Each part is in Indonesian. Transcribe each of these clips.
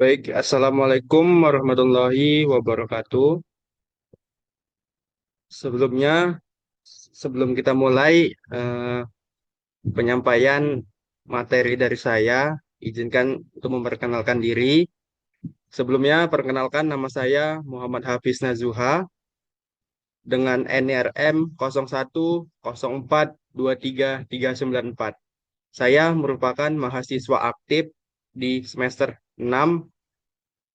Baik, Assalamualaikum warahmatullahi wabarakatuh. Sebelumnya, sebelum kita mulai penyampaian materi dari saya, izinkan untuk memperkenalkan diri. Sebelumnya, perkenalkan nama saya Muhammad Hafiz Nazuha dengan NIRM 010423 394. Saya merupakan mahasiswa aktif di semester 6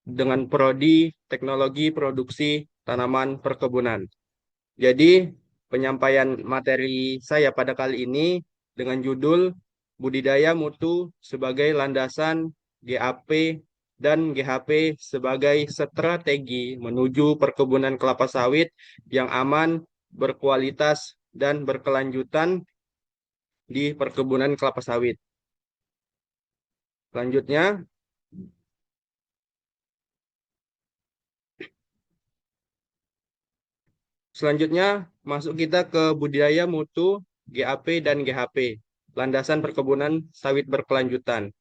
dengan prodi Teknologi Produksi Tanaman Perkebunan. Jadi, penyampaian materi saya pada kali ini dengan judul Budidaya Mutu sebagai Landasan GAP dan GHP sebagai Strategi Menuju Perkebunan Kelapa Sawit yang aman, berkualitas, dan berkelanjutan di perkebunan kelapa sawit. Selanjutnya, selanjutnya masuk kita ke budidaya mutu GAP dan GHP, landasan perkebunan sawit berkelanjutan.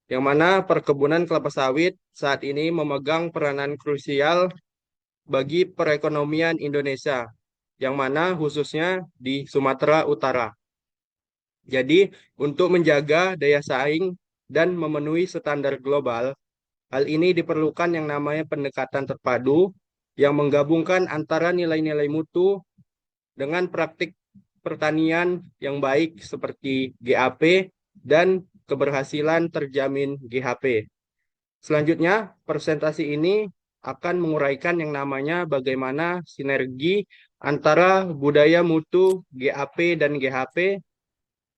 Yang mana perkebunan kelapa sawit saat ini memegang peranan krusial bagi perekonomian Indonesia, yang mana khususnya di Sumatera Utara. Jadi, untuk menjaga daya saing dan memenuhi standar global, hal ini diperlukan yang namanya pendekatan terpadu yang menggabungkan antara nilai-nilai mutu dengan praktik pertanian yang baik seperti GAP dan keberhasilan terjamin GHP. Selanjutnya, presentasi ini akan menguraikan yang namanya bagaimana sinergi antara budaya mutu GAP dan GHP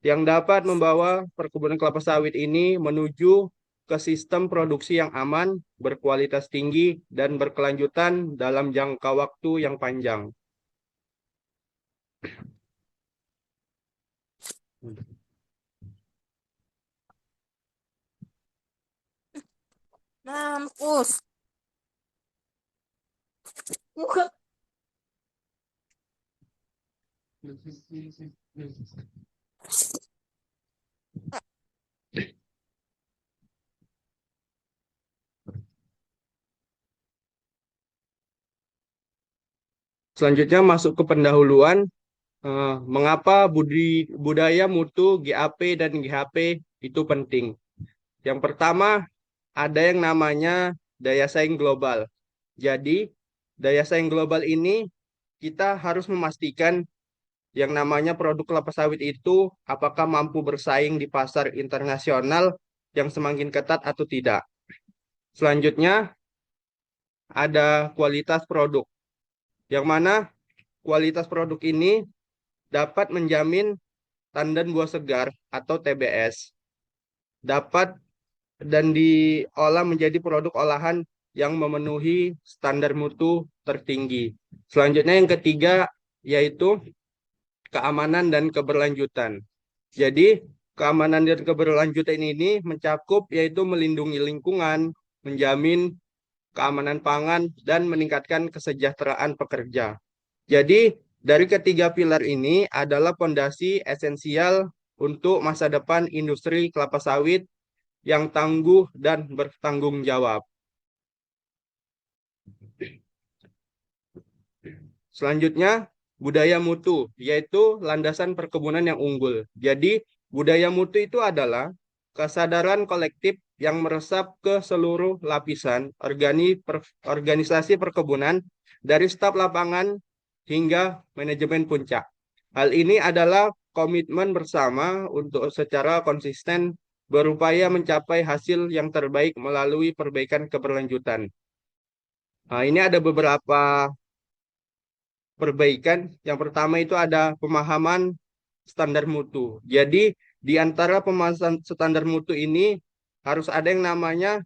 yang dapat membawa perkebunan kelapa sawit ini menuju ke sistem produksi yang aman, berkualitas tinggi, dan berkelanjutan dalam jangka waktu yang panjang. Mampus. Muka. Selanjutnya masuk ke pendahuluan, mengapa budaya mutu GAP dan GHP itu penting. Yang pertama, ada yang namanya daya saing global. Jadi, daya saing global ini kita harus memastikan yang namanya produk kelapa sawit itu apakah mampu bersaing di pasar internasional yang semakin ketat atau tidak. Selanjutnya, ada kualitas produk, yang mana kualitas produk ini dapat menjamin tandan buah segar atau TBS dapat dan diolah menjadi produk olahan yang memenuhi standar mutu tertinggi. Selanjutnya yang ketiga yaitu keamanan dan keberlanjutan. Jadi keamanan dan keberlanjutan ini mencakup yaitu melindungi lingkungan, menjamin keamanan pangan, dan meningkatkan kesejahteraan pekerja. Jadi dari ketiga pilar ini adalah fondasi esensial untuk masa depan industri kelapa sawit yang tangguh dan bertanggung jawab. Selanjutnya, budaya mutu, yaitu landasan perkebunan yang unggul. Jadi, budaya mutu itu adalah kesadaran kolektif yang meresap ke seluruh lapisan organisasi perkebunan, dari staf lapangan hingga manajemen puncak. Hal ini adalah komitmen bersama untuk secara konsisten berupaya mencapai hasil yang terbaik melalui perbaikan keberlanjutan. Nah, ini ada beberapa perbaikan. Yang pertama itu ada pemahaman standar mutu. Jadi di antara pemahaman standar mutu ini harus ada yang namanya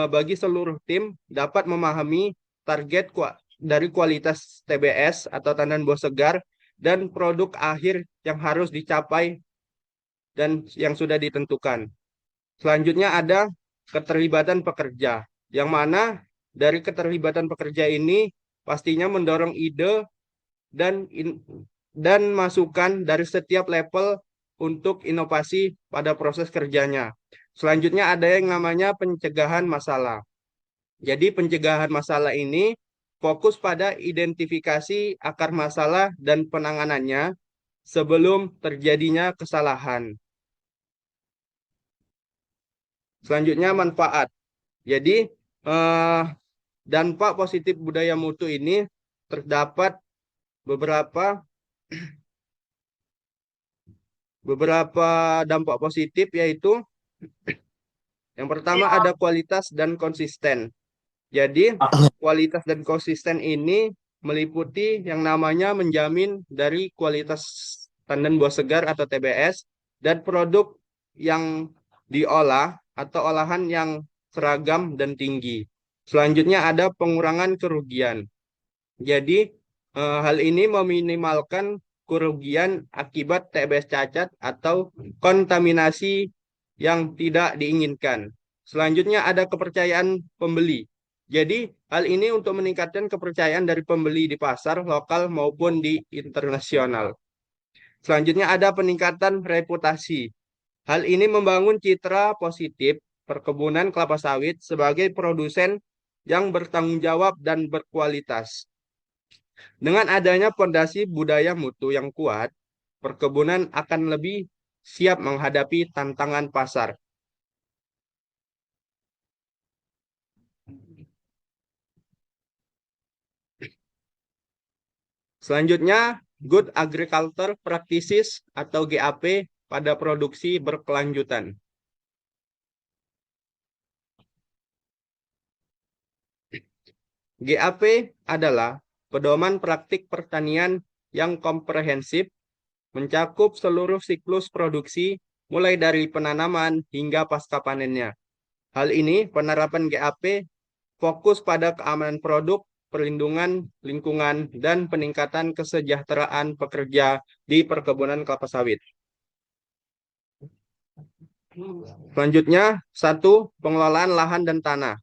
bagi seluruh tim dapat memahami target dari kualitas TBS atau tandan buah segar dan produk akhir yang harus dicapai dan yang sudah ditentukan. Selanjutnya ada keterlibatan pekerja, yang mana dari keterlibatan pekerja ini pastinya mendorong ide dan dan masukan dari setiap level untuk inovasi pada proses kerjanya. Selanjutnya ada yang namanya pencegahan masalah. Jadi pencegahan masalah ini fokus pada identifikasi akar masalah dan penanganannya sebelum terjadinya kesalahan. Selanjutnya manfaat. Jadi eh, dampak positif budaya mutu ini terdapat beberapa beberapa dampak positif, yaitu yang pertama ada kualitas dan konsisten. Jadi kualitas dan konsisten ini meliputi yang namanya menjamin dari kualitas tandan buah segar atau TBS dan produk yang diolah atau olahan yang seragam dan tinggi. Selanjutnya ada pengurangan kerugian. Jadi hal ini meminimalkan kerugian akibat TBS cacat atau kontaminasi yang tidak diinginkan. Selanjutnya ada kepercayaan pembeli. Jadi hal ini untuk meningkatkan kepercayaan dari pembeli di pasar lokal maupun di internasional. Selanjutnya ada peningkatan reputasi. Hal ini membangun citra positif perkebunan kelapa sawit sebagai produsen yang bertanggung jawab dan berkualitas. Dengan adanya fondasi budaya mutu yang kuat, perkebunan akan lebih siap menghadapi tantangan pasar. Selanjutnya, Good Agriculture Practices atau GAP pada produksi berkelanjutan. GAP adalah pedoman praktik pertanian yang komprehensif, mencakup seluruh siklus produksi mulai dari penanaman hingga pasca panennya. Hal ini, penerapan GAP fokus pada keamanan produk, perlindungan lingkungan, dan peningkatan kesejahteraan pekerja di perkebunan kelapa sawit. Selanjutnya, satu, pengelolaan lahan dan tanah.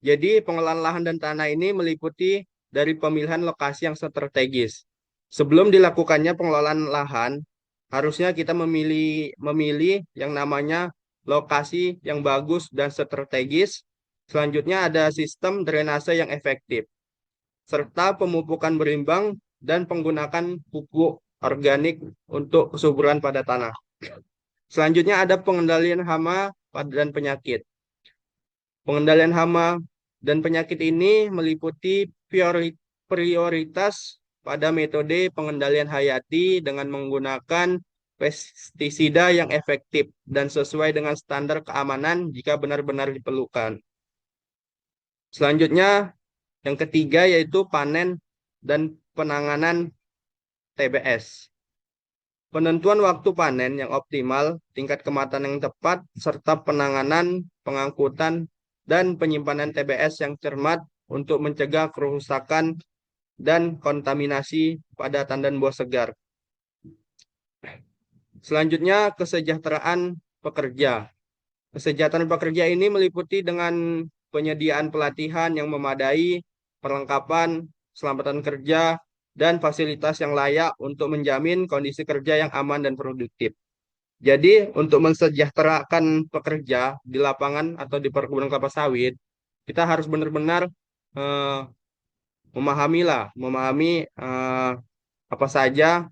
Jadi, pengelolaan lahan dan tanah ini meliputi dari pemilihan lokasi yang strategis. Sebelum dilakukannya pengelolaan lahan, harusnya kita memilih yang namanya lokasi yang bagus dan strategis. Selanjutnya ada sistem drainase yang efektif, serta pemupukan berimbang dan penggunaan pupuk organik untuk kesuburan pada tanah. Selanjutnya ada pengendalian hama dan penyakit. Pengendalian hama dan penyakit ini meliputi prioritas pada metode pengendalian hayati dengan menggunakan pestisida yang efektif dan sesuai dengan standar keamanan jika benar-benar diperlukan. Selanjutnya, yang ketiga yaitu panen dan penanganan TBS. Penentuan waktu panen yang optimal, tingkat kematangan yang tepat, serta penanganan, pengangkutan, dan penyimpanan TBS yang cermat untuk mencegah kerusakan dan kontaminasi pada tandan buah segar. Selanjutnya, kesejahteraan pekerja. Kesejahteraan pekerja ini meliputi dengan penyediaan pelatihan yang memadai, perlengkapan, keselamatan kerja, dan fasilitas yang layak untuk menjamin kondisi kerja yang aman dan produktif. Jadi, untuk mensejahterakan pekerja di lapangan atau di perkebunan kelapa sawit, kita harus benar-benar eh, memahami apa saja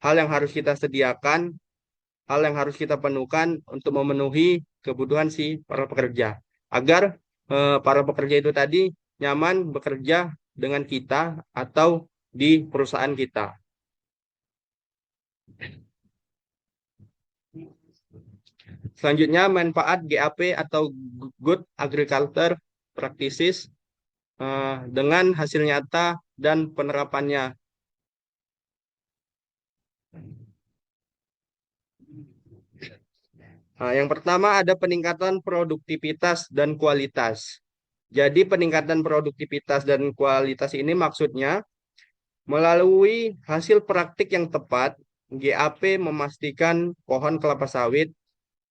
hal yang harus kita sediakan, hal yang harus kita penuhkan untuk memenuhi kebutuhan si para pekerja, agar para pekerja itu tadi nyaman bekerja dengan kita atau di perusahaan kita. Selanjutnya, manfaat GAP atau Good Agriculture Practices dengan hasil nyata dan penerapannya. Nah, yang pertama ada peningkatan produktivitas dan kualitas. Jadi peningkatan produktivitas dan kualitas ini maksudnya melalui hasil praktik yang tepat, GAP memastikan pohon kelapa sawit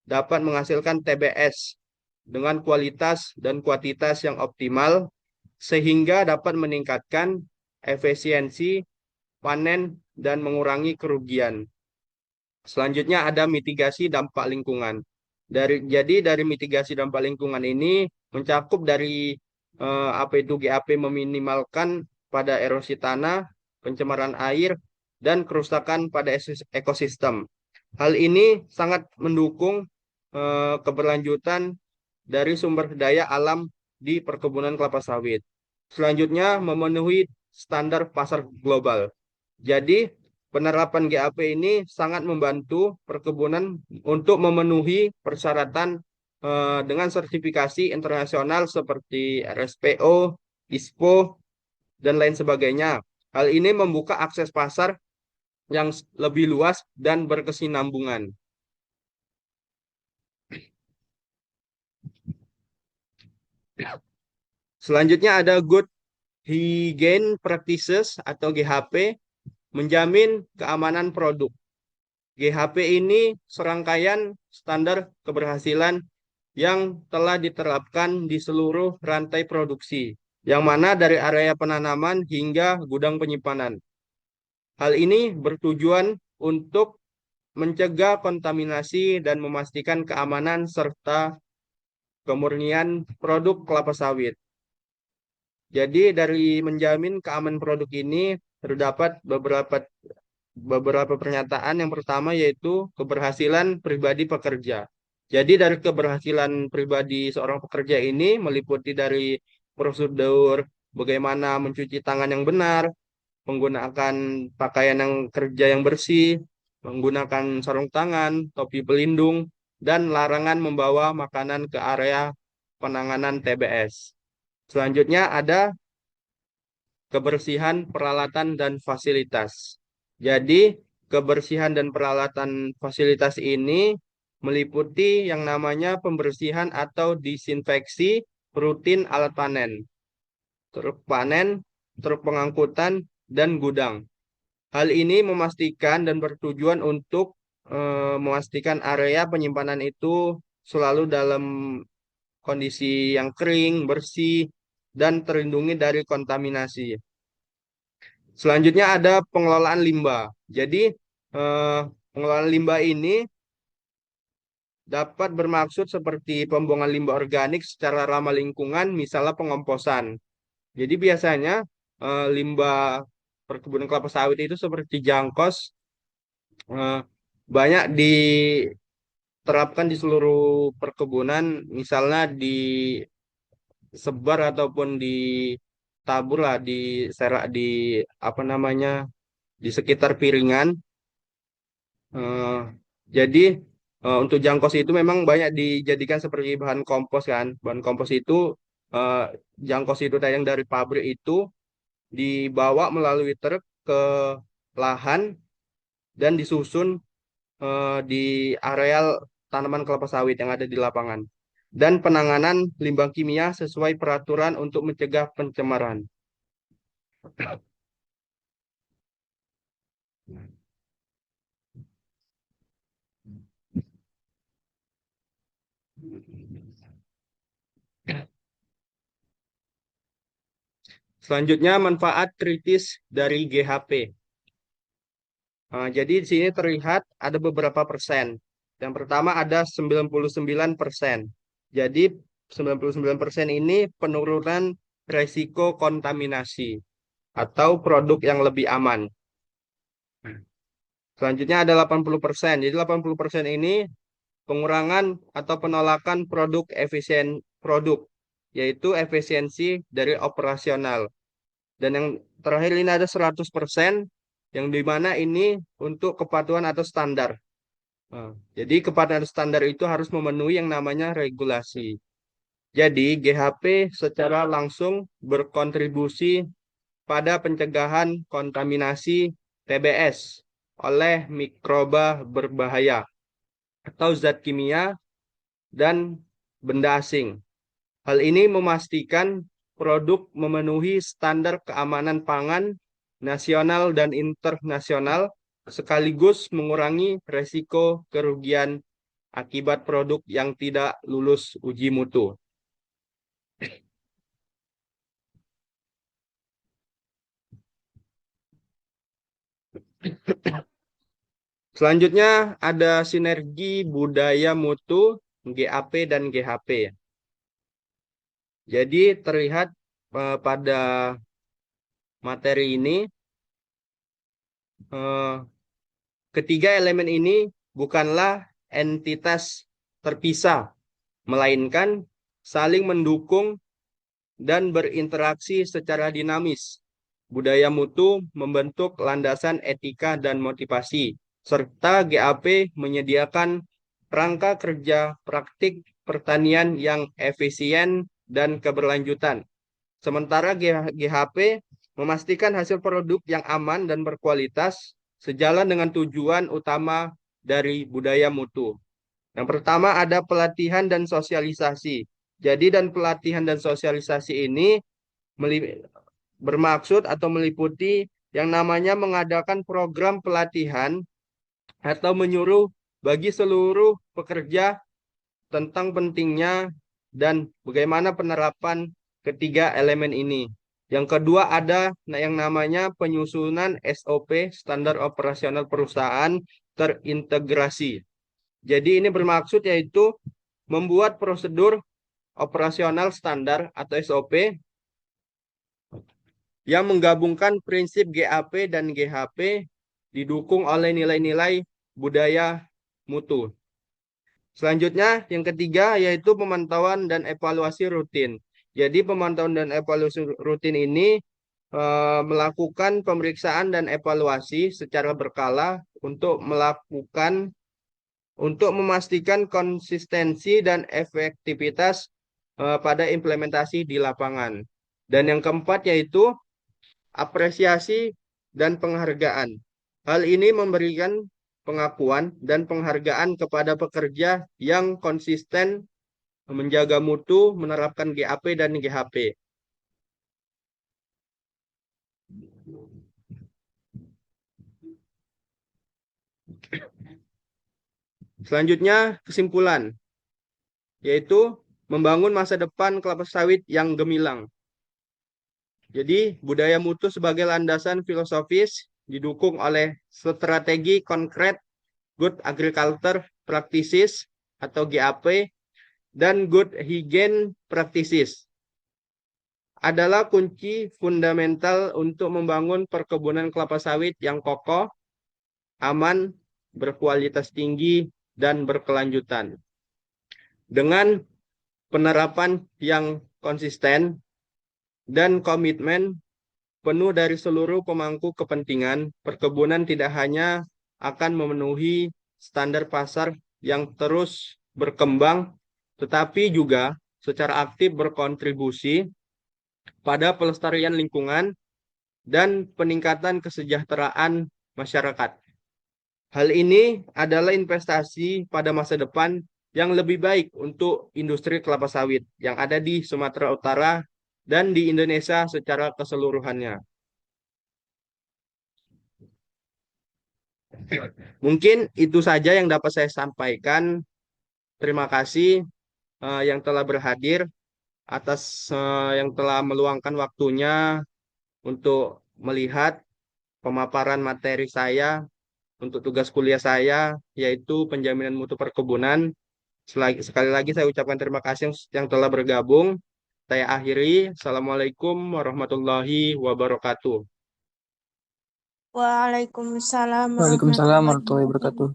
dapat menghasilkan TBS dengan kualitas dan kuantitas yang optimal sehingga dapat meningkatkan efisiensi panen dan mengurangi kerugian. Selanjutnya ada mitigasi dampak lingkungan. Jadi dari mitigasi dampak lingkungan ini mencakup dari apa itu GAP meminimalkan pada erosi tanah, pencemaran air, dan kerusakan pada ekosistem. Hal ini sangat mendukung keberlanjutan dari sumber daya alam di perkebunan kelapa sawit. Selanjutnya, memenuhi standar pasar global. Jadi, penerapan GAP ini sangat membantu perkebunan untuk memenuhi persyaratan dengan sertifikasi internasional seperti RSPO, ISPO, dan lain sebagainya. Hal ini membuka akses pasar yang lebih luas dan berkesinambungan. Selanjutnya ada Good Hygiene Practices atau GHP, menjamin keamanan produk. GHP ini serangkaian standar keberhasilan yang telah diterapkan di seluruh rantai produksi, yang mana dari area penanaman hingga gudang penyimpanan. Hal ini bertujuan untuk mencegah kontaminasi dan memastikan keamanan serta kemurnian produk kelapa sawit. Jadi dari menjamin keamanan produk ini terdapat beberapa pernyataan. Yang pertama yaitu keberhasilan pribadi pekerja. Jadi dari keberhasilan pribadi seorang pekerja ini meliputi dari prosedur bagaimana mencuci tangan yang benar, menggunakan pakaian yang kerja yang bersih, menggunakan sarung tangan, topi pelindung, dan larangan membawa makanan ke area penanganan TBS. Selanjutnya ada kebersihan peralatan dan fasilitas. Jadi, kebersihan dan peralatan fasilitas ini meliputi yang namanya pembersihan atau disinfeksi rutin alat panen, panen, truk pengangkutan, dan gudang. Hal ini memastikan dan bertujuan untuk memastikan area penyimpanan itu selalu dalam kondisi yang kering, bersih, dan terlindungi dari kontaminasi. Selanjutnya ada pengelolaan limbah. Jadi, pengelolaan limbah ini dapat bermaksud seperti pembuangan limbah organik secara ramah lingkungan, misalnya pengomposan. Jadi biasanya limbah perkebunan kelapa sawit itu seperti jangkos eh, banyak diterapkan di seluruh perkebunan, misalnya disebar ataupun ditabur lah di serak di apa namanya di sekitar piringan. Eh, jadi untuk jangkos itu memang banyak dijadikan seperti bahan kompos kan. Bahan kompos itu eh, jangkos itu yang dari pabrik itu dibawa melalui truk ke lahan dan disusun di areal tanaman kelapa sawit yang ada di lapangan. Dan penanganan limbah kimia sesuai peraturan untuk mencegah pencemaran. Selanjutnya manfaat kritis dari GHP. Jadi di sini terlihat ada beberapa persen. Yang pertama ada 99%. Jadi 99% ini penurunan resiko kontaminasi atau produk yang lebih aman. Selanjutnya ada 80%. Jadi 80% ini pengurangan atau penolakan produk, yaitu efisiensi dari operasional. Dan yang terakhir ini ada 100%, yang dimana ini untuk kepatuhan atau standar. Jadi kepatuhan standar itu harus memenuhi yang namanya regulasi. Jadi GHP secara langsung berkontribusi pada pencegahan kontaminasi TBS oleh mikroba berbahaya atau zat kimia dan benda asing. Hal ini memastikan produk memenuhi standar keamanan pangan nasional dan internasional sekaligus mengurangi resiko kerugian akibat produk yang tidak lulus uji mutu. Selanjutnya ada sinergi budaya mutu GAP dan GHP. Jadi terlihat pada materi ini ketiga elemen ini bukanlah entitas terpisah, melainkan saling mendukung dan berinteraksi secara dinamis. Budaya mutu membentuk landasan etika dan motivasi, serta GAP menyediakan rangka kerja praktik pertanian yang efisien dan keberlanjutan. Sementara GHP memastikan hasil produk yang aman dan berkualitas sejalan dengan tujuan utama dari budaya mutu. Yang pertama ada pelatihan dan sosialisasi. Jadi pelatihan dan sosialisasi ini bermaksud atau meliputi yang namanya mengadakan program pelatihan atau menyuruh bagi seluruh pekerja tentang pentingnya dan bagaimana penerapan ketiga elemen ini. Yang kedua ada yang namanya penyusunan SOP, standar operasional perusahaan terintegrasi. Jadi ini bermaksud yaitu membuat prosedur operasional standar atau SOP yang menggabungkan prinsip GAP dan GHP didukung oleh nilai-nilai budaya mutu. Selanjutnya, yang ketiga yaitu pemantauan dan evaluasi rutin. Jadi pemantauan dan evaluasi rutin ini melakukan pemeriksaan dan evaluasi secara berkala untuk memastikan konsistensi dan efektivitas pada implementasi di lapangan. Dan yang keempat yaitu apresiasi dan penghargaan. Hal ini memberikan pengakuan dan penghargaan kepada pekerja yang konsisten menjaga mutu, menerapkan GAP dan GHP. Selanjutnya, kesimpulan, yaitu membangun masa depan kelapa sawit yang gemilang. Jadi, budaya mutu sebagai landasan filosofis didukung oleh strategi konkret Good Agriculture Practices atau GAP dan Good Hygiene Practices adalah kunci fundamental untuk membangun perkebunan kelapa sawit yang kokoh, aman, berkualitas tinggi, dan berkelanjutan. Dengan penerapan yang konsisten dan komitmen penuh dari seluruh pemangku kepentingan, perkebunan tidak hanya akan memenuhi standar pasar yang terus berkembang, tetapi juga secara aktif berkontribusi pada pelestarian lingkungan dan peningkatan kesejahteraan masyarakat. Hal ini adalah investasi pada masa depan yang lebih baik untuk industri kelapa sawit yang ada di Sumatera Utara dan di Indonesia secara keseluruhannya. Mungkin itu saja yang dapat saya sampaikan. Terima kasih yang telah berhadir atas yang telah meluangkan waktunya untuk melihat pemaparan materi saya untuk tugas kuliah saya, yaitu penjaminan mutu perkebunan. Sekali lagi saya ucapkan terima kasih yang telah bergabung. Saya akhiri. Assalamualaikum warahmatullahi wabarakatuh. Waalaikumsalam Waalaikumsalam warahmatullahi wabarakatuh.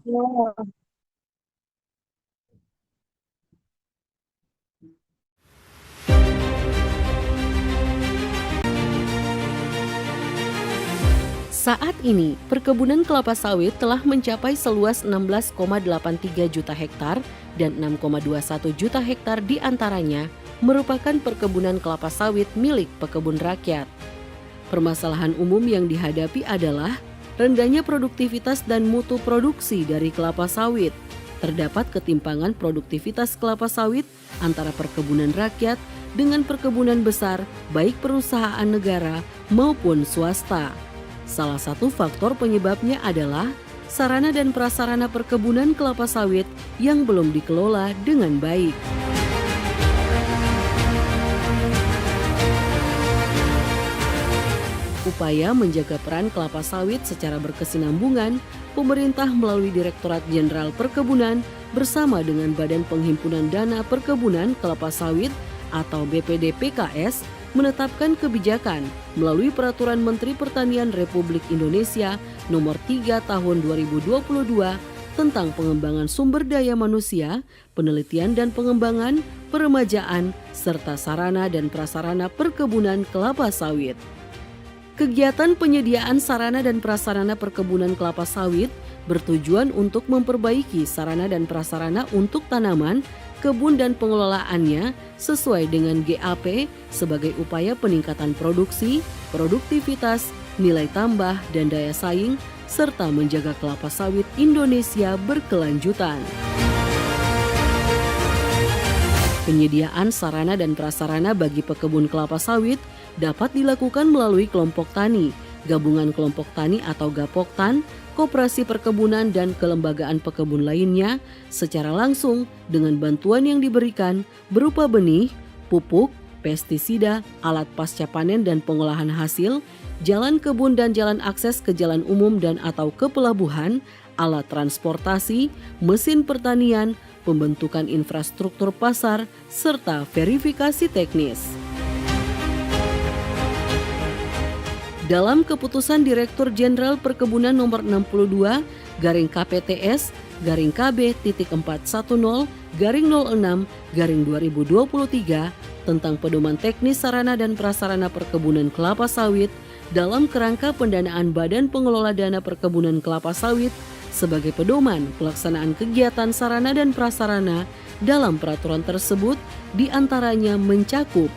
Saat ini, perkebunan kelapa sawit telah mencapai seluas 16,83 juta hektar dan 6,21 juta hektar diantaranya merupakan perkebunan kelapa sawit milik pekebun rakyat. Permasalahan umum yang dihadapi adalah rendahnya produktivitas dan mutu produksi dari kelapa sawit. Terdapat ketimpangan produktivitas kelapa sawit antara perkebunan rakyat dengan perkebunan besar, baik perusahaan negara maupun swasta. Salah satu faktor penyebabnya adalah sarana dan prasarana perkebunan kelapa sawit yang belum dikelola dengan baik. Upaya menjaga peran kelapa sawit secara berkesinambungan, pemerintah melalui Direktorat Jenderal Perkebunan bersama dengan Badan Penghimpunan Dana Perkebunan Kelapa Sawit atau BPD PKS menetapkan kebijakan melalui Peraturan Menteri Pertanian Republik Indonesia Nomor 3 Tahun 2022 tentang pengembangan sumber daya manusia, penelitian dan pengembangan, peremajaan, serta sarana dan prasarana perkebunan kelapa sawit. Kegiatan penyediaan sarana dan prasarana perkebunan kelapa sawit bertujuan untuk memperbaiki sarana dan prasarana untuk tanaman, kebun dan pengelolaannya sesuai dengan GAP sebagai upaya peningkatan produksi, produktivitas, nilai tambah dan daya saing, serta menjaga kelapa sawit Indonesia berkelanjutan. Penyediaan sarana dan prasarana bagi pekebun kelapa sawit dapat dilakukan melalui kelompok tani, gabungan kelompok tani atau Gapoktan, koperasi perkebunan dan kelembagaan pekebun lainnya secara langsung dengan bantuan yang diberikan berupa benih, pupuk, pestisida, alat pasca panen dan pengolahan hasil, jalan kebun dan jalan akses ke jalan umum dan atau ke pelabuhan, alat transportasi, mesin pertanian, pembentukan infrastruktur pasar, serta verifikasi teknis. Dalam keputusan Direktur Jenderal Perkebunan Nomor 62 /KPTS KB-410/06/2023 tentang pedoman teknis sarana dan prasarana perkebunan kelapa sawit dalam kerangka pendanaan Badan Pengelola Dana Perkebunan Kelapa Sawit sebagai pedoman pelaksanaan kegiatan sarana dan prasarana dalam peraturan tersebut diantaranya mencakup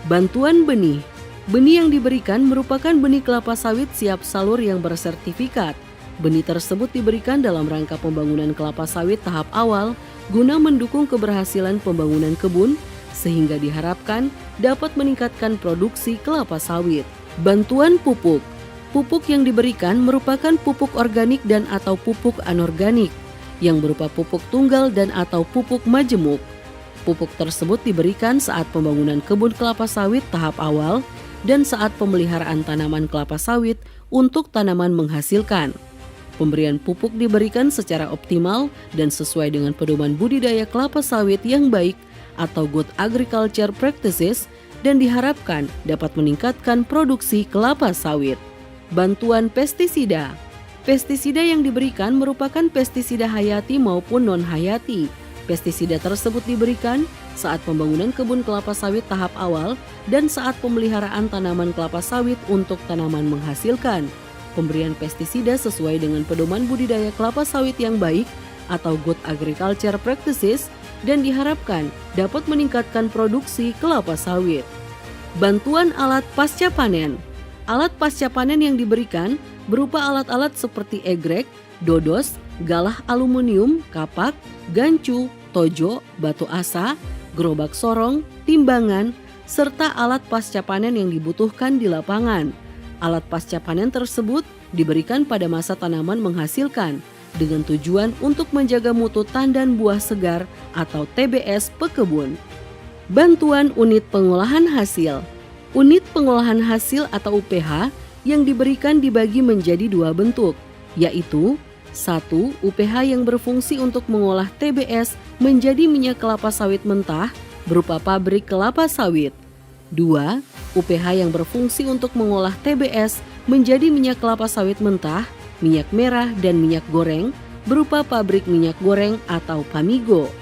bantuan benih. Benih yang diberikan merupakan benih kelapa sawit siap salur yang bersertifikat. Benih tersebut diberikan dalam rangka pembangunan kelapa sawit tahap awal guna mendukung keberhasilan pembangunan kebun sehingga diharapkan dapat meningkatkan produksi kelapa sawit. Bantuan pupuk. Pupuk yang diberikan merupakan pupuk organik dan atau pupuk anorganik yang berupa pupuk tunggal dan atau pupuk majemuk. Pupuk tersebut diberikan saat pembangunan kebun kelapa sawit tahap awal dan saat pemeliharaan tanaman kelapa sawit untuk tanaman menghasilkan. Pemberian pupuk diberikan secara optimal dan sesuai dengan pedoman budidaya kelapa sawit yang baik atau Good Agriculture Practices dan diharapkan dapat meningkatkan produksi kelapa sawit. Bantuan pestisida. Pestisida yang diberikan merupakan pestisida hayati maupun non-hayati. Pestisida tersebut diberikan saat pembangunan kebun kelapa sawit tahap awal dan saat pemeliharaan tanaman kelapa sawit untuk tanaman menghasilkan. Pemberian pestisida sesuai dengan pedoman budidaya kelapa sawit yang baik atau Good Agriculture Practices dan diharapkan dapat meningkatkan produksi kelapa sawit. Bantuan alat pasca panen. Alat pasca panen yang diberikan berupa alat-alat seperti egrek, dodos, galah aluminium, kapak, gancu, tojo, batu asa, gerobak sorong, timbangan, serta alat pasca panen yang dibutuhkan di lapangan. Alat pasca panen tersebut diberikan pada masa tanaman menghasilkan dengan tujuan untuk menjaga mutu tandan buah segar atau TBS pekebun. Bantuan unit pengolahan hasil. Unit pengolahan hasil atau UPH yang diberikan dibagi menjadi dua bentuk, yaitu 1. UPH yang berfungsi untuk mengolah TBS menjadi minyak kelapa sawit mentah berupa pabrik kelapa sawit. 2. UPH yang berfungsi untuk mengolah TBS menjadi minyak kelapa sawit mentah, minyak merah dan minyak goreng berupa pabrik minyak goreng atau Pamigo.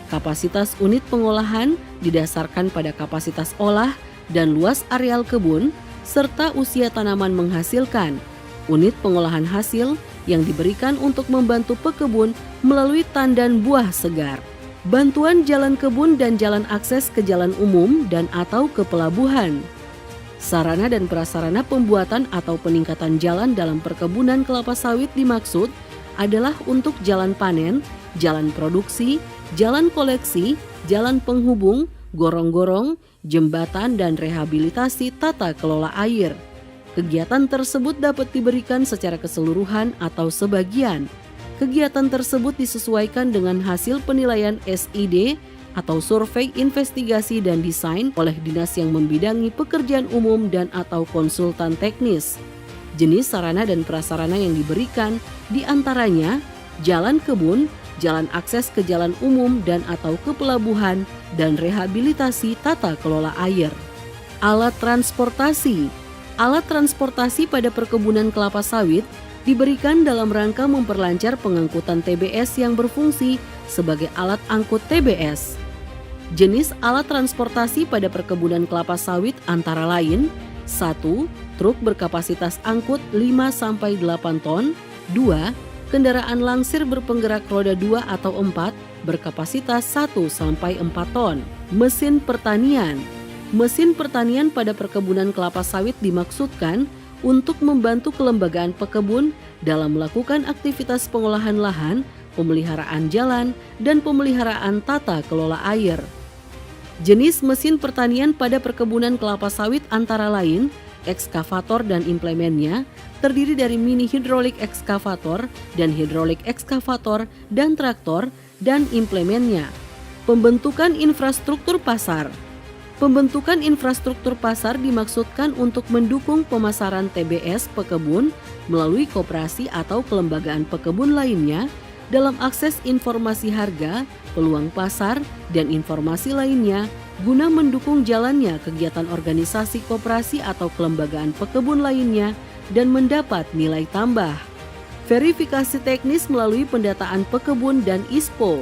Kapasitas unit pengolahan didasarkan pada kapasitas olah dan luas areal kebun serta usia tanaman menghasilkan. Unit pengolahan hasil yang diberikan untuk membantu pekebun melalui tandan buah segar. Bantuan jalan kebun dan jalan akses ke jalan umum dan atau ke pelabuhan. Sarana dan prasarana pembuatan atau peningkatan jalan dalam perkebunan kelapa sawit dimaksud adalah untuk jalan panen, jalan produksi, jalan koleksi, jalan penghubung, gorong-gorong, jembatan dan rehabilitasi tata kelola air. Kegiatan tersebut dapat diberikan secara keseluruhan atau sebagian. Kegiatan tersebut disesuaikan dengan hasil penilaian SID atau survei investigasi dan desain oleh dinas yang membidangi pekerjaan umum dan atau konsultan teknis. Jenis sarana dan prasarana yang diberikan diantaranya jalan kebun, jalan akses ke jalan umum dan atau ke pelabuhan, dan rehabilitasi tata kelola air. Alat transportasi. Alat transportasi pada perkebunan kelapa sawit diberikan dalam rangka memperlancar pengangkutan TBS yang berfungsi sebagai alat angkut TBS. Jenis alat transportasi pada perkebunan kelapa sawit antara lain 1. Truk berkapasitas angkut 5-8 ton. 2. Kendaraan langsir berpenggerak roda 2 atau 4 berkapasitas 1-4 ton. Mesin pertanian. Mesin pertanian pada perkebunan kelapa sawit dimaksudkan untuk membantu kelembagaan pekebun dalam melakukan aktivitas pengolahan lahan, pemeliharaan jalan, dan pemeliharaan tata kelola air. Jenis mesin pertanian pada perkebunan kelapa sawit antara lain ekskavator dan implemennya terdiri dari mini hidrolik ekskavator dan hidrolik ekskavator dan traktor dan implemennya. Pembentukan infrastruktur pasar. Pembentukan infrastruktur pasar dimaksudkan untuk mendukung pemasaran TBS pekebun melalui koperasi atau kelembagaan pekebun lainnya dalam akses informasi harga, peluang pasar, dan informasi lainnya guna mendukung jalannya kegiatan organisasi koperasi atau kelembagaan pekebun lainnya dan mendapat nilai tambah. Verifikasi teknis melalui pendataan pekebun dan ISPO.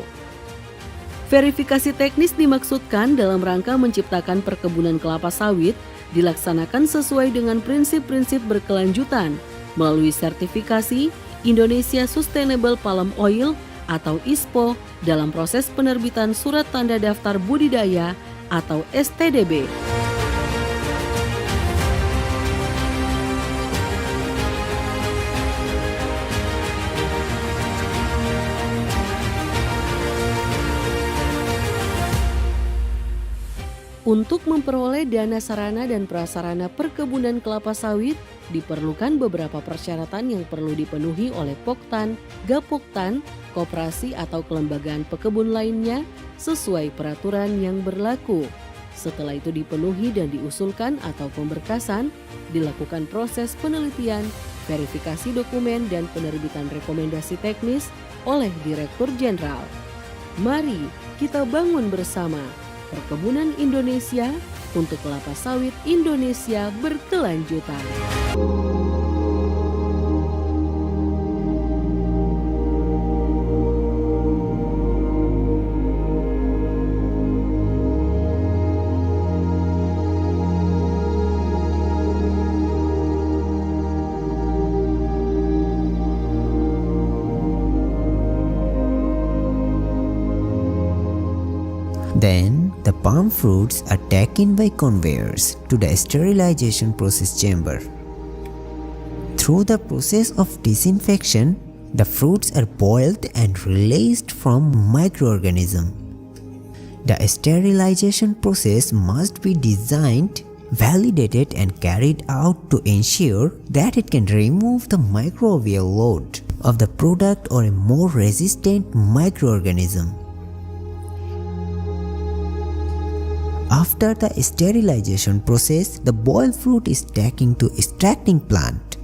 Verifikasi teknis dimaksudkan dalam rangka menciptakan perkebunan kelapa sawit dilaksanakan sesuai dengan prinsip-prinsip berkelanjutan melalui sertifikasi Indonesia Sustainable Palm Oil atau ISPO dalam proses penerbitan Surat Tanda Daftar Budidaya atau STDB. Untuk memperoleh dana sarana dan prasarana perkebunan kelapa sawit, diperlukan beberapa persyaratan yang perlu dipenuhi oleh Poktan, Gapoktan, koperasi atau kelembagaan pekebun lainnya sesuai peraturan yang berlaku. Setelah itu dipenuhi dan diusulkan atau pemberkasan, dilakukan proses penelitian, verifikasi dokumen dan penerbitan rekomendasi teknis oleh Direktur Jenderal. Mari kita bangun bersama perkebunan Indonesia untuk kelapa sawit Indonesia berkelanjutan. Then, the palm fruits are taken by conveyors to the sterilization process chamber. Through the process of disinfection, the fruits are boiled and released from microorganisms. The sterilization process must be designed, validated and carried out to ensure that it can remove the microbial load of the product or a more resistant microorganism. After the sterilization process, the boiled fruit is taken to extracting plant.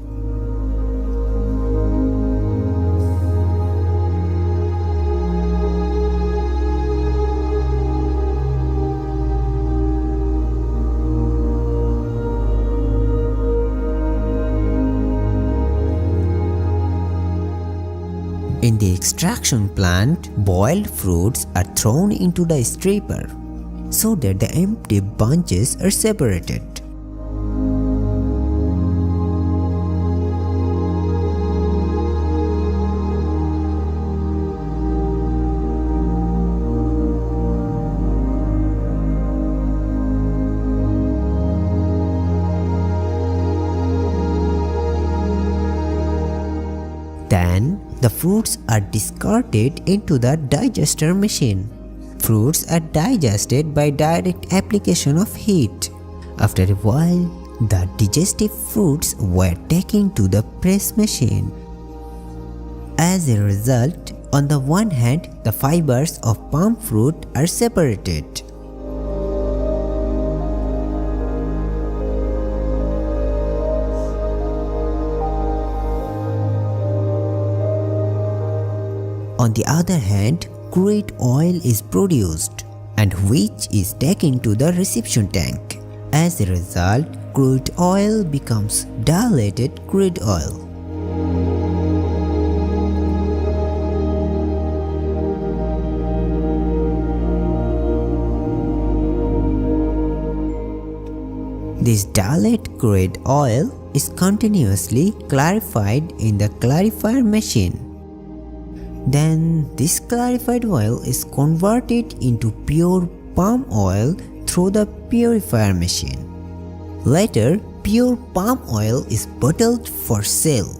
In the extraction plant, boiled fruits are thrown into the stripper so that the empty bunches are separated. Then, the fruits are discarded into the digester machine. Fruits are digested by direct application of heat. After a while, the digestive fruits were taken to the press machine. As a result, on the one hand, the fibers of palm fruit are separated. On the other hand, crude oil is produced and which is taken to the reception tank. As a result, crude oil becomes diluted crude oil. This diluted crude oil is continuously clarified in the clarifier machine. Then this clarified oil is converted into pure palm oil through the purifier machine. Later, pure palm oil is bottled for sale.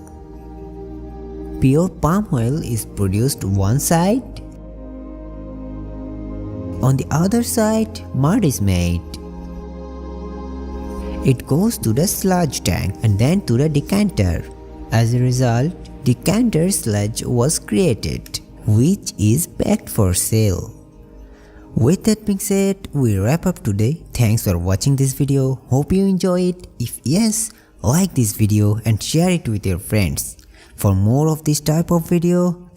Pure palm oil is produced one side. On the other side, mud is made. It goes to the sludge tank and then to the decanter. As a result, decanter sludge was created, which is packed for sale. With that being said, we wrap up today. Thanks for watching this video. Hope you enjoy it. If yes, like this video and share it with your friends. For more of this type of video,